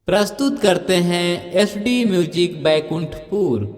प्रस्तुत करते हैं एसडी म्यूजिक बैकुंठपुर।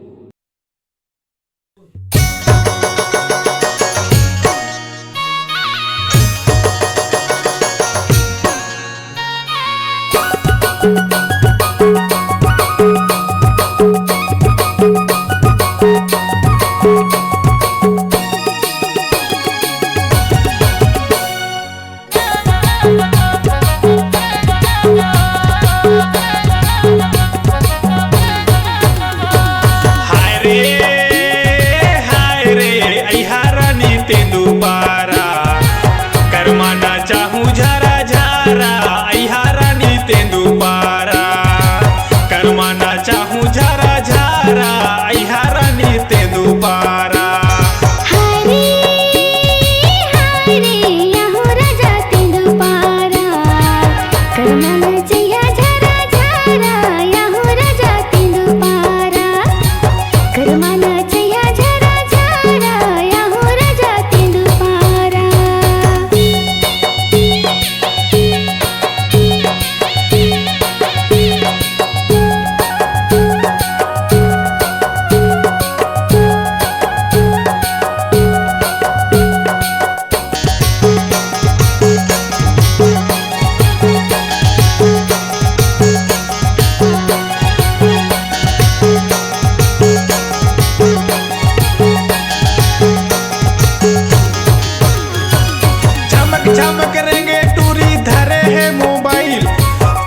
झमक रेंगे टूरी धरे है मोबाइल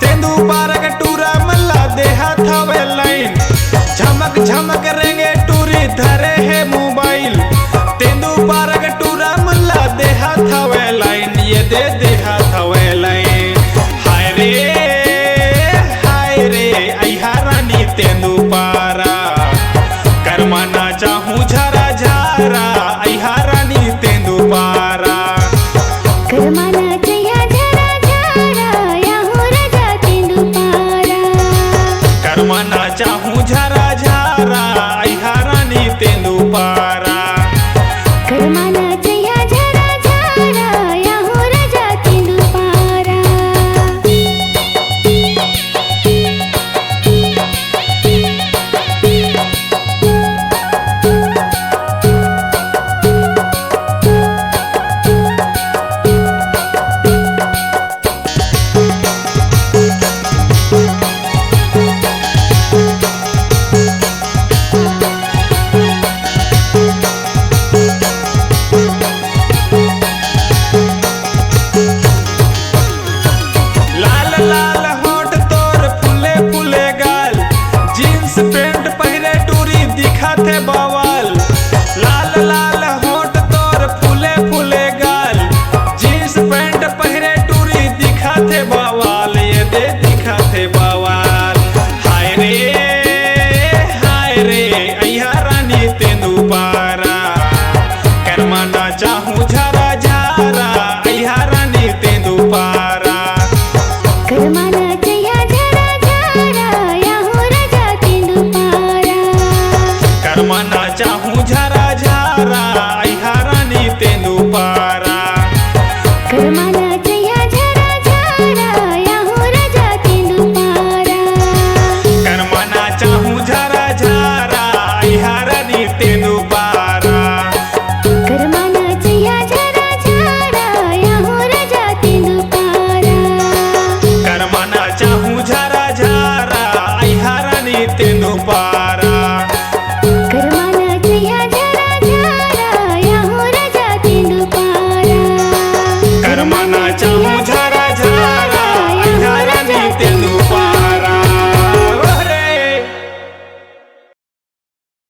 तेंदू पारक टूरा मल्ला देहा थावे लाइन। झमक झमक रेंगे टूरी धरे है मोबाइल तेंदू पारक टूरा मल्ला देहा थावे लाइन। ये दे देहा थावे लाइन। हाय रे अहा रानी तेंदू पारा करमाना चाहूँ झरा झरा अहा रानी तेंदू पारा करमाना चया झरा झरा या हो राजा तेंदू पारा। करमाना चाहूँ झरा झरा अहा रानी तेंदू पारा। करमाना चया झरा झरा या हो राजा तेंदू पारा। पेंट पहिरे टूरी दिखाते बवाल। लाल लाल होठ तोर फूले फूले गाल। जींस पैंट पहिरे टूरी दिखाते बवाल। ये दे दिखाते बवाल। हाय रे अहा रानी तेंदू पारा करमाना चाहूँ झरा झरा अहा रानी तेंदू पारा। करमाना